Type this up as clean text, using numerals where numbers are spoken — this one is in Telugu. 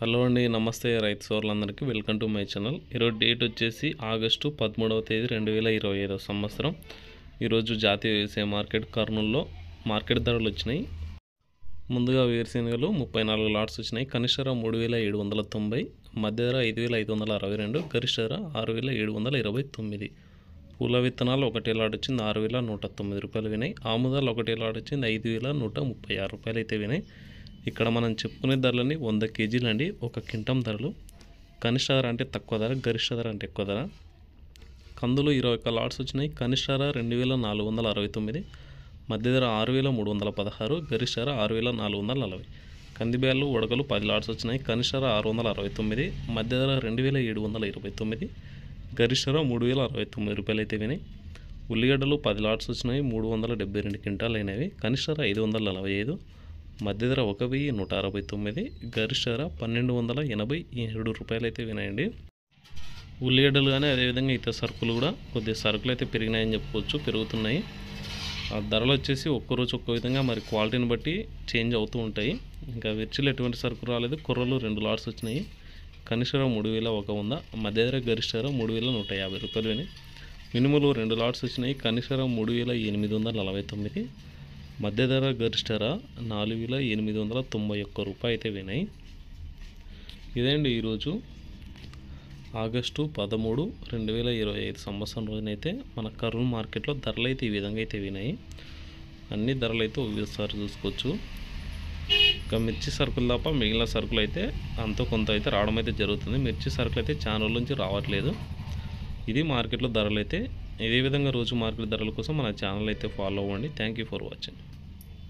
హలో అండి, నమస్తే రైతు సోదరులందరికీ వెల్కమ్ టు మై ఛానల్. ఈరోజు డేట్ వచ్చేసి ఆగస్టు 13వ తేదీ 2025 సంవత్సరం. ఈరోజు జాతీయ వ్యవసాయ మార్కెట్ కర్నూలులో మార్కెట్ ధరలు వచ్చినాయి. ముందుగా వేరుశెనగలు 34 లాట్స్ వచ్చినాయి. కనిష్ట ధర 3790, మధ్య ధర 5562, గరిష్ట ధర 6729. పూల విత్తనాలు ఒకటే లాట్ వచ్చింది 6109 రూపాయలు వినాయి. ఆముదాలు ఒకటే లాట్ వచ్చింది 5136 రూపాయలు అయితే వినాయి. ఇక్కడ మనం చెప్పుకునే ధరలని 100 కేజీలు అండి. ఒక క్వింటం ధరలు. కనిష్ట ధర అంటే తక్కువ ధర, గరిష్ట ధర అంటే ఎక్కువ ధర. కందులు 21 లాట్స్ వచ్చినాయి. కనిష్ట ధర 2469, మధ్య ధర 6316, గరిష్ట ధర 6440. కందిబ్యాళ్ళు ఉడకలు 10 లాట్స్ వచ్చినాయి. కనిష్ట ధర 669, మధ్య ధర 2729, గరిష్ట ధర 3069 రూపాయలు అయితే వినాయి. ఉల్లిగడ్డలు 10 లాట్స్ వచ్చినాయి. 372 క్వింటాలు అయినవి. కనిష్ట ధర 545, మధ్య ధర 1169, గరిష్ట ధర 1287 రూపాయలు అయితే వినాయండి. ఉల్లిగడ్డలు కానీ అదేవిధంగా ఇతర సరుకులు కూడా కొద్దిగా సరుకులు అయితే పెరిగినాయని చెప్పుకోవచ్చు, పెరుగుతున్నాయి. ఆ ధరలు వచ్చేసి ఒక్కరోజు ఒక్క విధంగా, మరి క్వాలిటీని బట్టి చేంజ్ అవుతూ ఉంటాయి. ఇంకా మిర్చిలో ఎటువంటి సరుకు రాలేదు. కొర్రలు 2 లాట్స్ వచ్చినాయి. కనిష్ట ధర 3100, మధ్య ధర గరిష్ట ధర 3150 రూపాయలు వినాయి. మినుములు 2 లాట్స్ వచ్చినాయి. కనిష్ట ధర 3849, మధ్య ధర గరిష్ట ధర 4891 రూపాయలు అయితే వినాయి. ఇదేండి ఈరోజు ఆగస్టు 13, 2025 సంవత్సరం రోజునైతే మన కర్నూలు మార్కెట్లో ధరలు అయితే ఈ విధంగా అయితే వినాయి. అన్ని ధరలు అయితే ఒకసారి చూసుకోవచ్చు. ఇంకా మిర్చి సరుకులు తప్ప మిగిలిన సరుకులు అయితే అంతో కొంత అయితే రావడం అయితే జరుగుతుంది. మిర్చి సరుకులు అయితే చాలా రోజుల నుంచి రావట్లేదు. ఇది మార్కెట్లో ధరలు అయితే. ఇదే విధంగా రోజు మార్కెట్ ధరల కోసం మన ఛానల్ అయితే ఫాలో అవ్వండి. Thank you for watching.